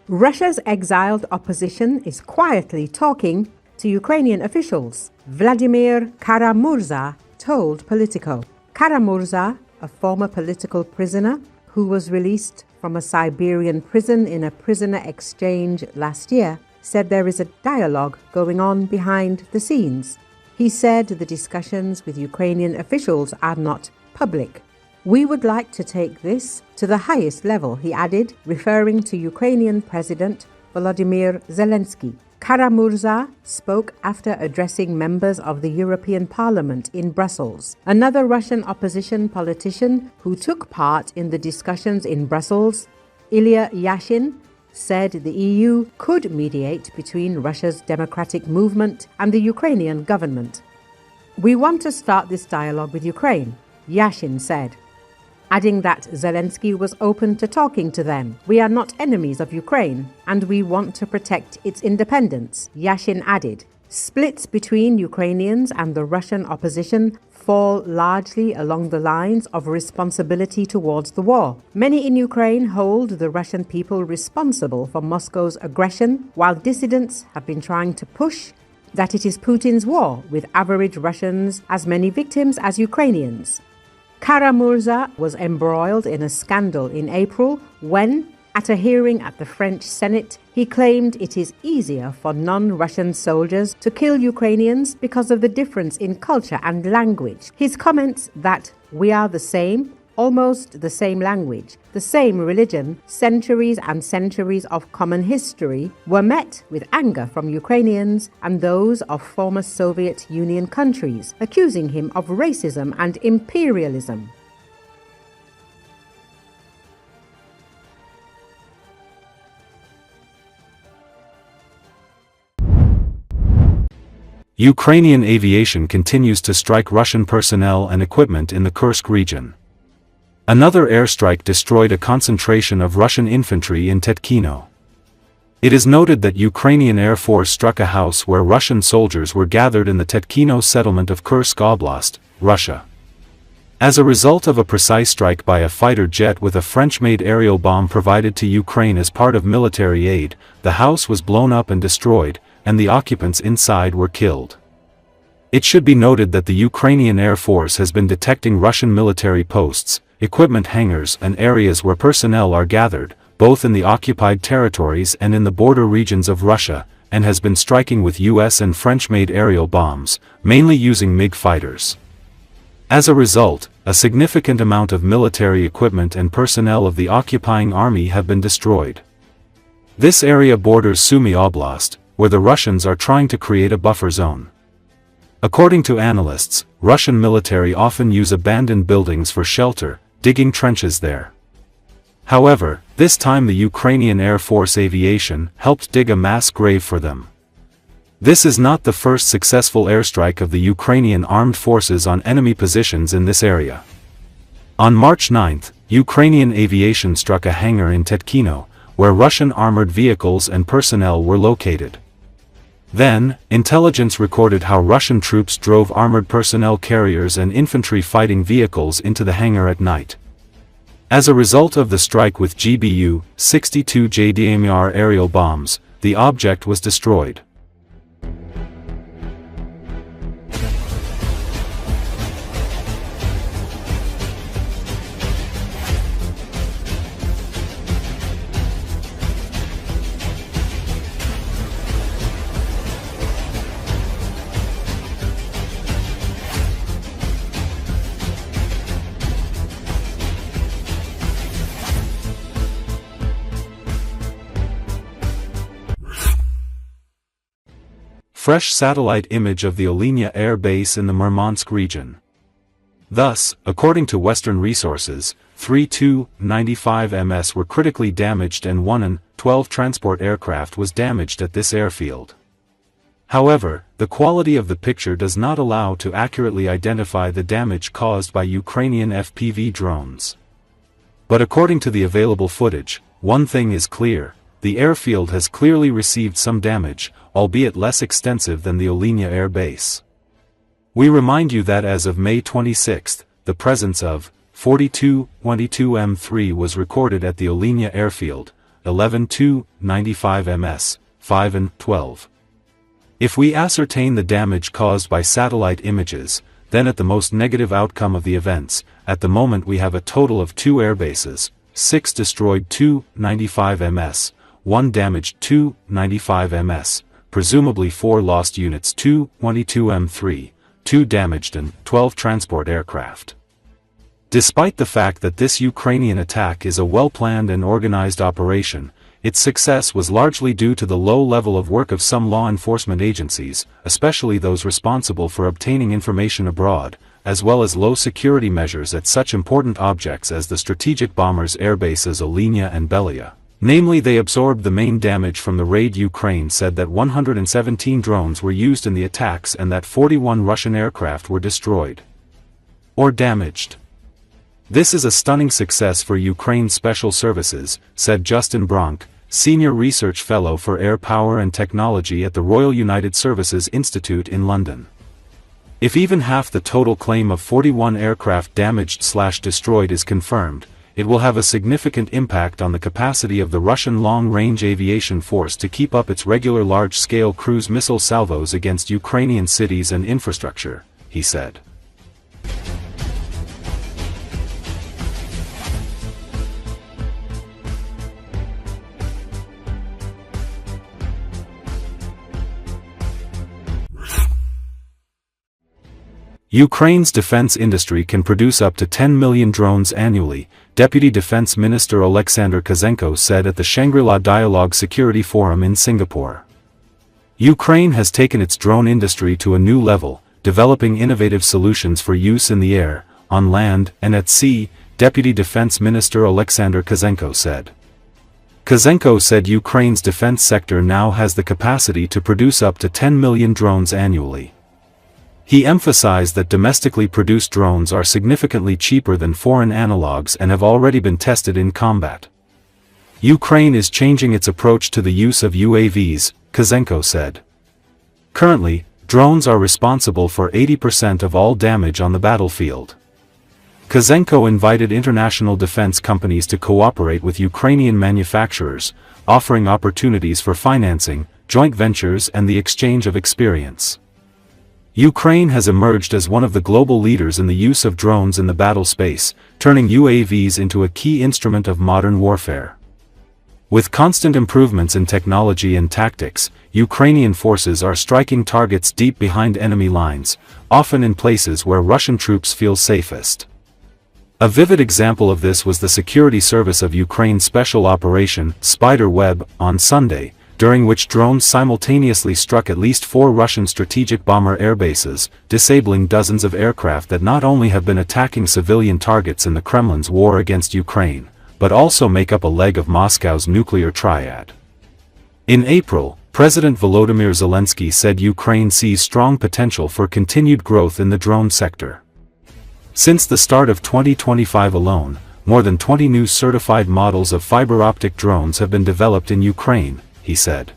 Russia's exiled opposition is quietly talking to Ukrainian officials, Vladimir Kara-Murza told Politico. Kara-Murza, a former political prisoner who was released from a Siberian prison in a prisoner exchange last year, said there is a dialogue going on behind the scenes. He said the discussions with Ukrainian officials are not public. We would like to take this to the highest level, he added, referring to Ukrainian President Volodymyr Zelensky. Kara-Murza spoke after addressing members of the European Parliament in Brussels. Another Russian opposition politician who took part in the discussions in Brussels, Ilya Yashin, said the EU could mediate between Russia's democratic movement and the Ukrainian government. We want to start this dialogue with Ukraine, Yashin said, adding that Zelensky was open to talking to them. We are not enemies of Ukraine, and we want to protect its independence, Yashin added. Splits between Ukrainians and the Russian opposition fall largely along the lines of responsibility towards the war. Many in Ukraine hold the Russian people responsible for Moscow's aggression, while dissidents have been trying to push that it is Putin's war, with average Russians as many victims as Ukrainians. Kara-Murza was embroiled in a scandal in April when, at a hearing at the French Senate, he claimed it is easier for non-Russian soldiers to kill Ukrainians because of the difference in culture and language. His comments that we are the same, almost the same language, the same religion, centuries and centuries of common history, were met with anger from Ukrainians and those of former Soviet Union countries, accusing him of racism and imperialism. Ukrainian aviation continues to strike Russian personnel and equipment in the Kursk region. Another airstrike destroyed a concentration of Russian infantry in Tetkino. It is noted that Ukrainian Air Force struck a house where Russian soldiers were gathered in the Tetkino settlement of Kursk Oblast, Russia. As a result of a precise strike by a fighter jet with a French-made aerial bomb provided to Ukraine as part of military aid, the house was blown up and destroyed, and the occupants inside were killed. It should be noted that the Ukrainian Air Force has been detecting Russian military posts, equipment hangars and areas where personnel are gathered, both in the occupied territories and in the border regions of Russia, and has been striking with US and French-made aerial bombs, mainly using MiG fighters. As a result, a significant amount of military equipment and personnel of the occupying army have been destroyed. This area borders Sumy Oblast, where the Russians are trying to create a buffer zone. According to analysts, Russian military often use abandoned buildings for shelter, digging trenches there. However, this time the Ukrainian Air Force Aviation helped dig a mass grave for them. This is not the first successful airstrike of the Ukrainian armed forces on enemy positions in this area. On March 9, Ukrainian aviation struck a hangar in Tetkino, where Russian armored vehicles and personnel were located. Then, intelligence recorded how Russian troops drove armored personnel carriers and infantry fighting vehicles into the hangar at night. As a result of the strike with GBU-62 JDMR aerial bombs, the object was destroyed. Fresh satellite image of the Olynya Air Base in the Murmansk region. Thus, according to Western resources, 3 Tu-95 MS were critically damaged and 1 An-12 transport aircraft was damaged at this airfield. However, the quality of the picture does not allow to accurately identify the damage caused by Ukrainian FPV drones. But according to the available footage, one thing is clear: the airfield has clearly received some damage, albeit less extensive than the Olynya Air Base. We remind you that as of May 26, the presence of 42-22 M3 was recorded at the Olynya airfield, 11 2, 95 ms, 5 and 12. If we ascertain the damage caused by satellite images, then at the most negative outcome of the events, at the moment we have a total of 2 airbases, 6 destroyed 2, 95 ms, 1 damaged 2, 95 ms, presumably 4 lost units 2, 22 m3, 2 damaged and 12 transport aircraft. Despite the fact that this Ukrainian attack is a well-planned and organized operation, its success was largely due to the low level of work of some law enforcement agencies, especially those responsible for obtaining information abroad, as well as low security measures at such important objects as the strategic bombers' airbases Olynya and Belia. Namely, they absorbed the main damage from the raid. Ukraine said that 117 drones were used in the attacks and that 41 Russian aircraft were destroyed or damaged. This is a stunning success for Ukraine's special services, said Justin Bronk, Senior Research Fellow for Air Power and Technology at the Royal United Services Institute in London. If even half the total claim of 41 aircraft damaged/destroyed is confirmed, it will have a significant impact on the capacity of the Russian long-range aviation force to keep up its regular large-scale cruise missile salvos against Ukrainian cities and infrastructure, he said. Ukraine's defense industry can produce up to 10 million drones annually, Deputy Defense Minister Oleksandr Kozenko said at the Shangri-La Dialogue Security Forum in Singapore. Ukraine has taken its drone industry to a new level, developing innovative solutions for use in the air, on land, and at sea, Deputy Defense Minister Oleksandr Kozenko said. Kozenko said Ukraine's defense sector now has the capacity to produce up to 10 million drones annually. He emphasized that domestically produced drones are significantly cheaper than foreign analogs and have already been tested in combat. Ukraine is changing its approach to the use of UAVs, Kozenko said. Currently, drones are responsible for 80% of all damage on the battlefield. Kozenko invited international defense companies to cooperate with Ukrainian manufacturers, offering opportunities for financing, joint ventures and the exchange of experience. Ukraine has emerged as one of the global leaders in the use of drones in the battle space, turning UAVs into a key instrument of modern warfare. With constant improvements in technology and tactics, Ukrainian forces are striking targets deep behind enemy lines, often in places where Russian troops feel safest. A vivid example of this was the security service of Ukraine's special operation, Spider Web, on Sunday, during which drones simultaneously struck at least 4 Russian strategic bomber airbases, disabling dozens of aircraft that not only have been attacking civilian targets in the Kremlin's war against Ukraine, but also make up a leg of Moscow's nuclear triad. In April, President Volodymyr Zelensky said Ukraine sees strong potential for continued growth in the drone sector. Since the start of 2025 alone, more than 20 new certified models of fiber-optic drones have been developed in Ukraine, he said.